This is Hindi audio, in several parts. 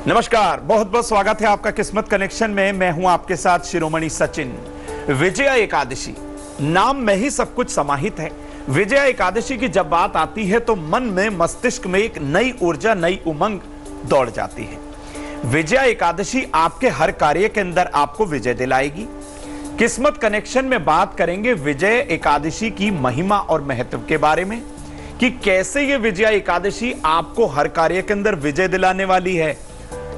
नमस्कार, बहुत बहुत स्वागत है आपका किस्मत कनेक्शन में। मैं हूं आपके साथ शिरोमणि सचिन। विजया एकादशी, नाम में ही सब कुछ समाहित है। विजया एकादशी की जब बात आती है तो मन में, मस्तिष्क में एक नई ऊर्जा, नई उमंग दौड़ जाती है। विजया एकादशी आपके हर कार्य के अंदर आपको विजय दिलाएगी। किस्मत कनेक्शन में बात करेंगे विजय एकादशी की महिमा और महत्व के बारे में, कि कैसे ये विजया एकादशी आपको हर कार्य के अंदर विजय दिलाने वाली है।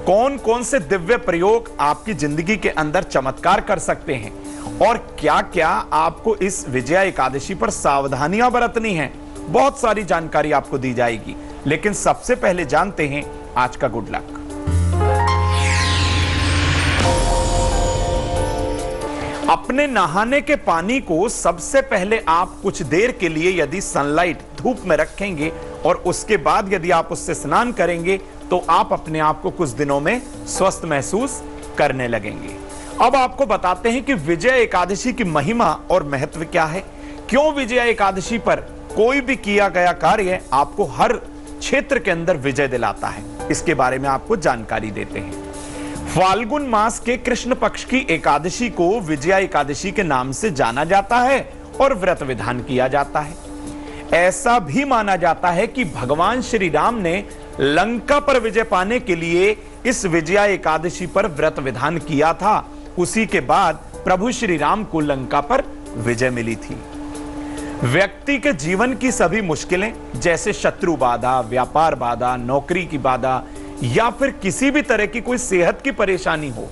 कौन कौन से दिव्य प्रयोग आपकी जिंदगी के अंदर चमत्कार कर सकते हैं और क्या क्या आपको इस विजया एकादशी पर सावधानियां बरतनी हैं। बहुत सारी जानकारी आपको दी जाएगी, लेकिन सबसे पहले जानते हैं आज का गुड लक। अपने नहाने के पानी को सबसे पहले आप कुछ देर के लिए यदि सनलाइट, धूप में रखेंगे और उसके बाद यदि आप उससे स्नान करेंगे तो आप अपने आप को कुछ दिनों में स्वस्थ महसूस करने लगेंगे। अब आपको बताते हैं कि विजया एकादशी की महिमा और महत्व क्या है, क्यों विजया एकादशी पर कोई भी किया गया कार्य आपको हर क्षेत्र के अंदर विजय दिलाता है। इसके बारे में आपको जानकारी देते हैं। फाल्गुन मास के कृष्ण पक्ष की एकादशी को विजया एकादशी के नाम से जाना जाता है और व्रत विधान किया जाता है। ऐसा भी माना जाता है कि भगवान श्री राम ने लंका पर विजय पाने के लिए इस विजया एकादशी पर व्रत विधान किया था। उसी के बाद प्रभु श्री राम को लंका पर विजय मिली थी। व्यक्ति के जीवन की सभी मुश्किलें, जैसे शत्रु बाधा, व्यापार बाधा, नौकरी की बाधा या फिर किसी भी तरह की कोई सेहत की परेशानी हो,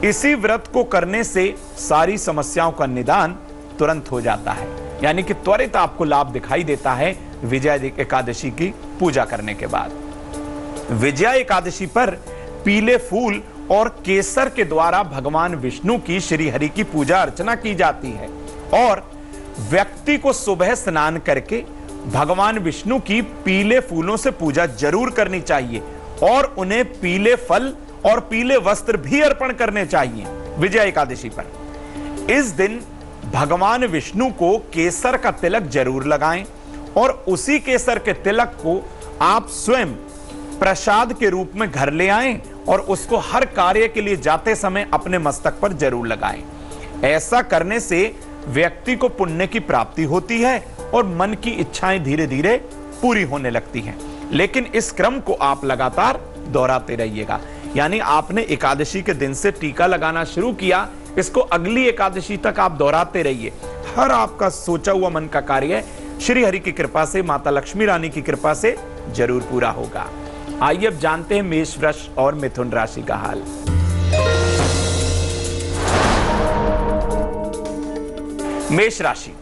इसी व्रत को करने से सारी समस्याओं का निदान तुरंत हो जाता है। यानी कि त्वरित आपको लाभ दिखाई देता है विजया एकादशी की पूजा करने के बाद। विजया एकादशी पर पीले फूल और केसर के द्वारा भगवान विष्णु की, श्री हरि की पूजा अर्चना की जाती है और व्यक्ति को सुबह स्नान करके भगवान विष्णु की पीले फूलों से पूजा जरूर करनी चाहिए और उन्हें पीले फल और पीले वस्त्र भी अर्पण करने चाहिए विजया एकादशी पर। इस दिन भगवान विष्णु को केसर का तिलक जरूर लगाएं और उसी केसर के तिलक को आप स्वयं प्रसाद के रूप में घर ले आएं और उसको हर कार्य के लिए जाते समय अपने मस्तक पर जरूर लगाएं। ऐसा करने से व्यक्ति को पुण्य की प्राप्ति होती है और मन की इच्छाएं धीरे धीरे पूरी होने लगती हैं। लेकिन इस क्रम को आप लगातार दोहराते रहिएगा। यानी आपने एकादशी के दिन से टीका लगाना शुरू किया, इसको अगली एकादशी तक आप दोहराते रहिए। हर आपका सोचा हुआ मन का कार्य श्री हरि की कृपा से, माता लक्ष्मी रानी की कृपा से जरूर पूरा होगा। आइए अब जानते हैं मेष, वृष और मिथुन राशि का हाल। मेष राशि,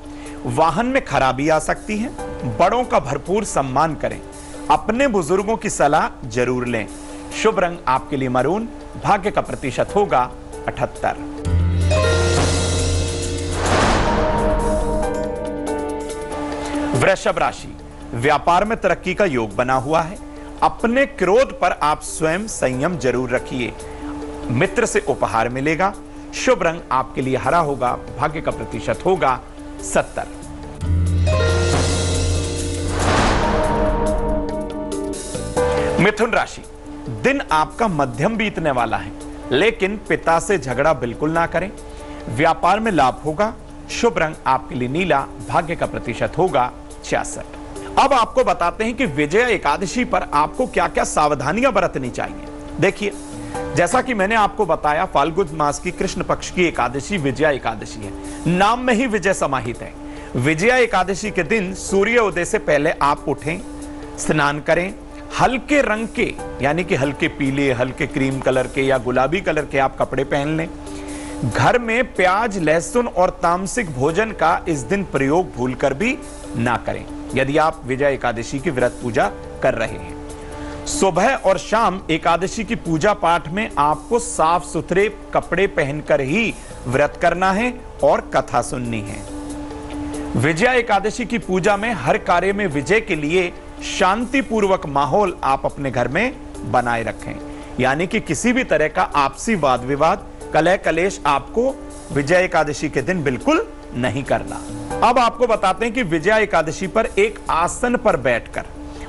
वाहन में खराबी आ सकती है। बड़ों का भरपूर सम्मान करें। अपने बुजुर्गों की सलाह जरूर लें। शुभ रंग आपके लिए मरून। भाग्य का प्रतिशत होगा 78। वृषभ राशि, व्यापार में तरक्की का योग बना हुआ है। अपने क्रोध पर आप स्वयं संयम जरूर रखिए। मित्र से उपहार मिलेगा। शुभ रंग आपके लिए हरा होगा। भाग्य का प्रतिशत होगा 70। मिथुन राशि, दिन आपका मध्यम बीतने वाला है, लेकिन पिता से झगड़ा बिल्कुल ना करें। व्यापार में लाभ होगा। शुभ रंग आपके लिए नीला। भाग्य का प्रतिशत होगा 66। अब आपको बताते हैं कि विजया एकादशी पर आपको क्या क्या सावधानियां बरतनी चाहिए। देखिए, जैसा कि मैंने आपको बताया, फाल्गुन मास की कृष्ण पक्ष की एकादशी विजया एकादशी है। नाम में ही विजय समाहित है। विजया एकादशी के दिन सूर्योदय से पहले आप उठें, स्नान करें। हल्के रंग के, यानी कि हल्के पीले, हल्के क्रीम कलर के या गुलाबी कलर के आप कपड़े पहन लें। घर में प्याज, लहसुन और तामसिक भोजन का इस दिन प्रयोग भूलकर भी ना करें, यदि आप विजया एकादशी की व्रत पूजा कर रहे हैं। सुबह और शाम एकादशी की पूजा पाठ में आपको साफ सुथरे कपड़े पहनकर ही व्रत करना है और कथा सुननी है। विजया एकादशी की पूजा में हर कार्य में विजय के लिए शांतिपूर्वक माहौल आप अपने घर में बनाए रखें। यानी कि किसी भी तरह का आपसी वाद विवाद, कलह कलेश आपको विजया एकादशी के दिन बिल्कुल नहीं करना। अब आपको बताते हैं कि विजया एकादशी पर एक आसन पर बैठकर,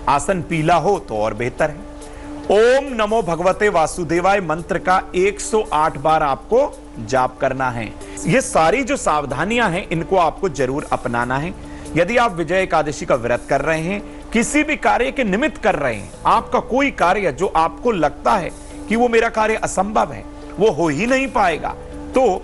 आसन पीला हो तो और बेहतर है, ओम नमो भगवते वासुदेवाय मंत्र का 108 बार आपको जाप करना है। ये सारी जो सावधानियां हैं इनको आपको जरूर अपनाना है। यदि आप विजय एकादशी का व्रत कर रहे हैं, किसी भी कार्य के निमित्त कर रहे हैं, आपका कोई कार्य जो आपको लगता है कि वो मेरा कार्य असंभव है, वो हो ही नहीं पाएगा, तो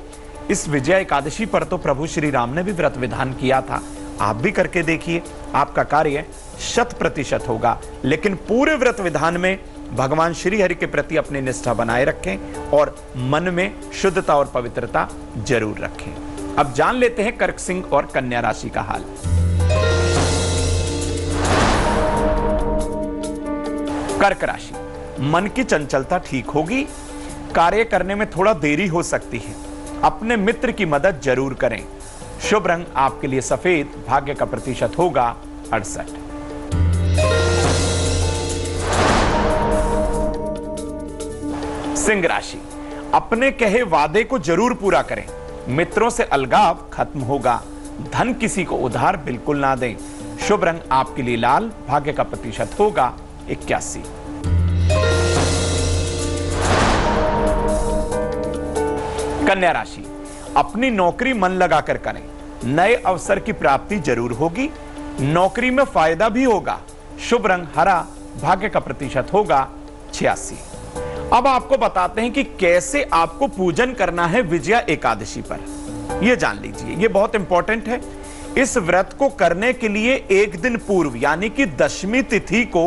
इस विजय एकादशी पर तो प्रभु श्री राम ने भी व्रत विधान किया था, आप भी करके देखिए, आपका कार्य 100% होगा। लेकिन पूरे व्रत विधान में भगवान श्री हरि के प्रति अपनी निष्ठा बनाए रखें और मन में शुद्धता और पवित्रता जरूर रखें। अब जान लेते हैं कर्क सिंह और कन्या राशि का हाल। कर्क राशि, मन की चंचलता ठीक होगी, कार्य करने में थोड़ा देरी हो सकती है, अपने मित्र की मदद जरूर करें। शुभ रंग आपके लिए सफेद, भाग्य का प्रतिशत होगा 68। सिंह राशि, अपने कहे वादे को जरूर पूरा करें, मित्रों से अलगाव खत्म होगा, धन किसी को उधार बिल्कुल ना दें। शुभ रंग आपके लिए लाल, भाग्य का प्रतिशत होगा 81। कन्या राशि, अपनी नौकरी मन लगाकर करें, नए अवसर की प्राप्ति जरूर होगी, नौकरी में फायदा भी होगा। शुभ रंग हरा, भाग्य का प्रतिशत होगा 86। अब आपको बताते हैं कि कैसे आपको पूजन करना है विजया एकादशी पर। यह जान लीजिए, यह बहुत इंपॉर्टेंट है। इस व्रत को करने के लिए एक दिन पूर्व यानी कि दशमी तिथि को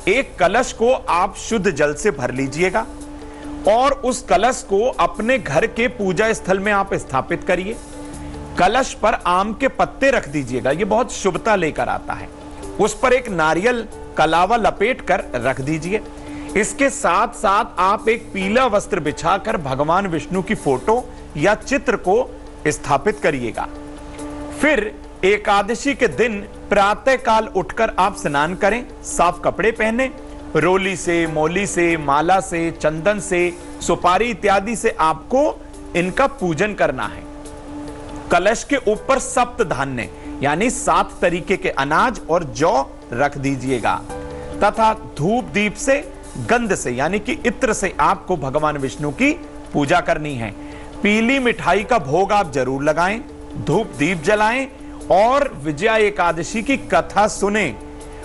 एक कलश को आप शुद्ध जल से भर लीजिएगा और उस कलश को अपने घर के पूजा स्थल में आप स्थापित करिए। कलश पर आम के पत्ते रख दीजिएगा, यह बहुत शुभता लेकर आता है। उस पर एक नारियल कलावा लपेट कर रख दीजिए। इसके साथ साथ आप एक पीला वस्त्र बिछाकर भगवान विष्णु की फोटो या चित्र को स्थापित करिएगा। फिर एकादशी के दिन प्रातः काल उठकर आप स्नान करें, साफ कपड़े पहने, रोली से, मौली से, माला से, चंदन से, सुपारी इत्यादि से आपको इनका पूजन करना है। कलश के ऊपर सप्त धान्य यानी 7 तरीके के अनाज और जौ रख दीजिएगा तथा धूप दीप से, गंध से यानी कि इत्र से आपको भगवान विष्णु की पूजा करनी है। पीली मिठाई का भोग आप जरूर लगाएं, धूप दीप जलाएं और विजया एकादशी की कथा सुने।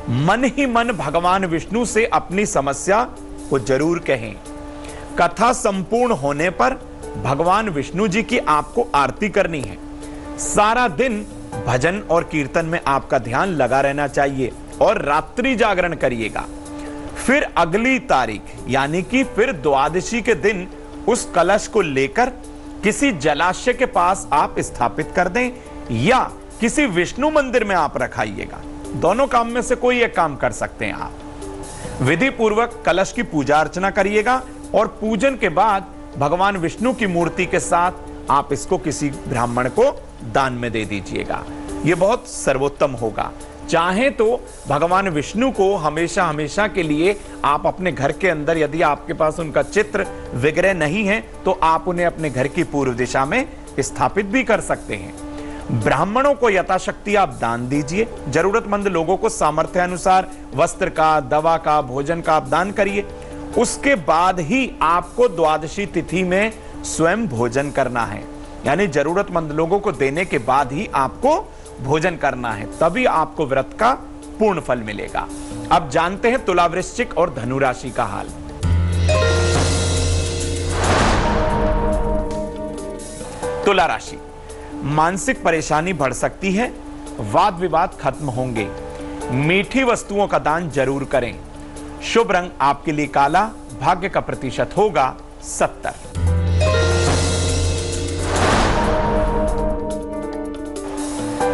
मन ही मन भगवान विष्णु से अपनी समस्या को जरूर कहें। कथा संपूर्ण होने पर भगवान विष्णु जी की आपको आरती करनी है। सारा दिन भजन और कीर्तन में आपका ध्यान लगा रहना चाहिए और रात्रि जागरण करिएगा। फिर अगली तारीख यानी कि फिर द्वादशी के दिन उस कलश को लेकर किसी जलाशय के पास आप स्थापित कर दें या किसी विष्णु मंदिर में आप रखाइएगा। दोनों काम में से कोई एक काम कर सकते हैं आप। विधि पूर्वक कलश की पूजा अर्चना करिएगा और पूजन के बाद भगवान विष्णु की मूर्ति के साथ आप इसको किसी ब्राह्मण को दान में दे दीजिएगा। यह बहुत सर्वोत्तम होगा। चाहे तो भगवान विष्णु को हमेशा हमेशा के लिए आप अपने घर के अंदर, यदि आपके पास उनका चित्र विग्रह नहीं है तो आप उन्हें अपने घर की पूर्व दिशा में स्थापित भी कर सकते हैं। ब्राह्मणों को यथाशक्ति आप दान दीजिए। जरूरतमंद लोगों को सामर्थ्य अनुसार वस्त्र का, दवा का, भोजन का आप दान करिए। उसके बाद ही आपको द्वादशी तिथि में स्वयं भोजन करना है, यानी जरूरतमंद लोगों को देने के बाद ही आपको भोजन करना है, तभी आपको व्रत का पूर्ण फल मिलेगा। अब जानते हैं तुला, वृश्चिक और धनु राशि का हाल। तुला राशि, मानसिक परेशानी बढ़ सकती है, वाद विवाद खत्म होंगे, मीठी वस्तुओं का दान जरूर करें। शुभ रंग आपके लिए काला, भाग्य का प्रतिशत होगा 70।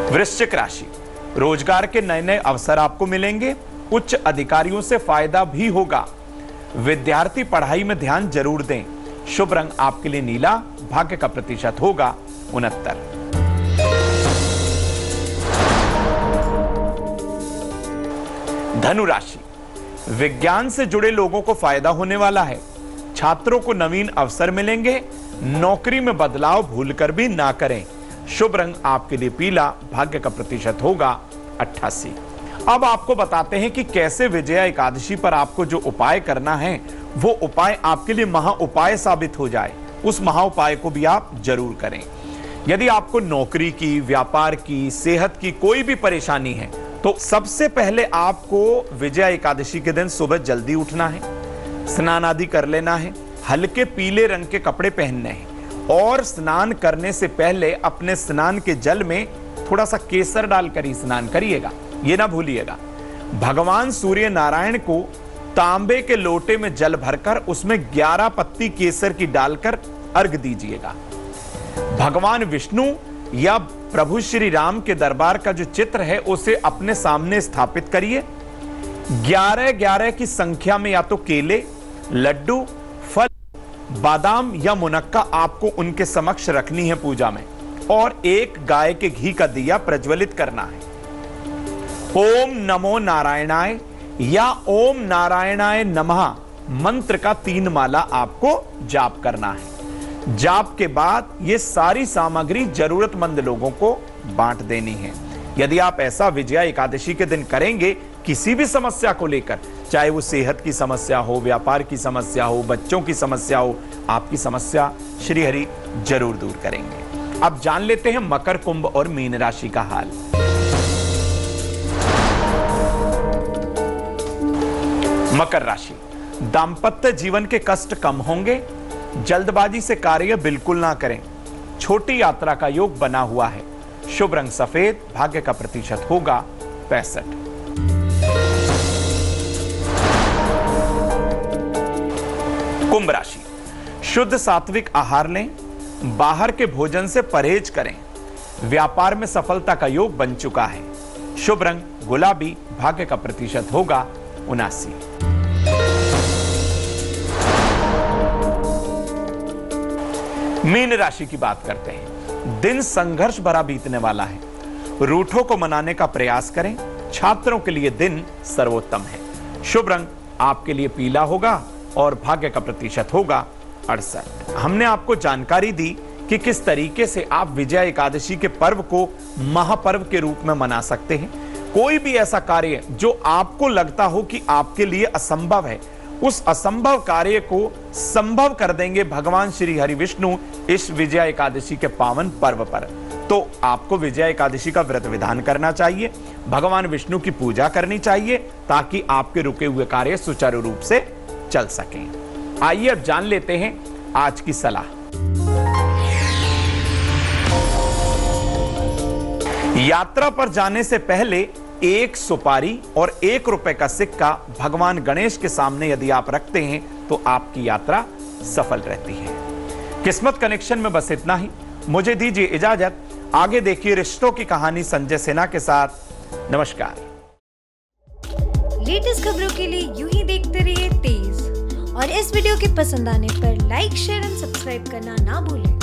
वृश्चिक राशि, रोजगार के नए नए अवसर आपको मिलेंगे, उच्च अधिकारियों से फायदा भी होगा। विद्यार्थी पढ़ाई में ध्यान जरूर दें। शुभ रंग आपके लिए नीला, भाग्य का प्रतिशत होगा 69। धनु राशि, विज्ञान से जुड़े लोगों को फायदा होने वाला है। छात्रों को नवीन अवसर मिलेंगे। नौकरी में बदलाव भूलकर भी ना करें। शुभ रंग आपके लिए पीला, भाग्य का प्रतिशत होगा 88। अब आपको बताते हैं कि कैसे विजया एकादशी पर आपको जो उपाय करना है वो उपाय आपके लिए महा उपाय साबित हो जाए। उस महा उपाय को भी आप जरूर करें। यदि आपको नौकरी की, व्यापार की, सेहत की कोई भी परेशानी है तो सबसे पहले आपको विजया एकादशी के दिन सुबह जल्दी उठना है, स्नान आदि कर लेना है, हल्के पीले रंग के कपड़े पहनने हैं और स्नान करने से पहले अपने स्नान के जल में थोड़ा सा केसर डालकर ही स्नान करिएगा, ये ना भूलिएगा। भगवान सूर्य नारायण को तांबे के लोटे में जल भरकर उसमें 11 पत्ती केसर की डालकर अर्घ दीजिएगा। भगवान विष्णु या प्रभु श्री राम के दरबार का जो चित्र है उसे अपने सामने स्थापित करिए। 11-11 की संख्या में या तो केले, लड्डू, फल, बादाम या मुनक्का आपको उनके समक्ष रखनी है पूजा में, और एक गाय के घी का दिया प्रज्वलित करना है। ओम नमो नारायणाय या ओम नारायणाय नमः मंत्र का 3 माला आपको जाप करना है। जाप के बाद ये सारी सामग्री जरूरतमंद लोगों को बांट देनी है। यदि आप ऐसा विजया एकादशी के दिन करेंगे, किसी भी समस्या को लेकर, चाहे वो सेहत की समस्या हो, व्यापार की समस्या हो, बच्चों की समस्या हो, आपकी समस्या श्री हरि जरूर दूर करेंगे। अब जान लेते हैं मकर, कुंभ और मीन राशि का हाल। मकर राशि, दांपत्य जीवन के कष्ट कम होंगे। जल्दबाजी से कार्य बिल्कुल ना करें। छोटी यात्रा का योग बना हुआ है। शुभ रंग सफेद, भाग्य का प्रतिशत होगा 65। कुंभ राशि, शुद्ध सात्विक आहार लें, बाहर के भोजन से परहेज करें। व्यापार में सफलता का योग बन चुका है। शुभ रंग गुलाबी, भाग्य का प्रतिशत होगा 79। मीन राशि की बात करते हैं। दिन संघर्ष भरा बीतने वाला है। रूठों को मनाने का प्रयास करें। छात्रों के लिए दिन सर्वोत्तम है। शुभ रंग आपके लिए पीला होगा और भाग्य का प्रतिशत होगा 68। हमने आपको जानकारी दी कि किस तरीके से आप विजया एकादशी के पर्व को महापर्व के रूप में मना सकते हैं। कोई भी ऐसा कार्य जो आपको लगता हो कि आपके लिए असंभव है, उस असंभव कार्य को संभव कर देंगे भगवान श्री हरि विष्णु इस विजया एकादशी के पावन पर्व पर। तो आपको विजया एकादशी का व्रत विधान करना चाहिए, भगवान विष्णु की पूजा करनी चाहिए, ताकि आपके रुके हुए कार्य सुचारू रूप से चल सकें। आइए अब जान लेते हैं आज की सलाह। यात्रा पर जाने से पहले 1 सुपारी और 1 रुपए का सिक्का भगवान गणेश के सामने यदि आप रखते हैं तो आपकी यात्रा सफल रहती है। किस्मत कनेक्शन में बस इतना ही। मुझे दीजिए इजाजत। आगे देखिए रिश्तों की कहानी संजय सिन्हा के साथ। नमस्कार। लेटेस्ट खबरों के लिए यूं ही देखते रहिए तेज, और इस वीडियो के पसंद आने पर लाइक, शेयर एंड सब्सक्राइब करना ना भूलें।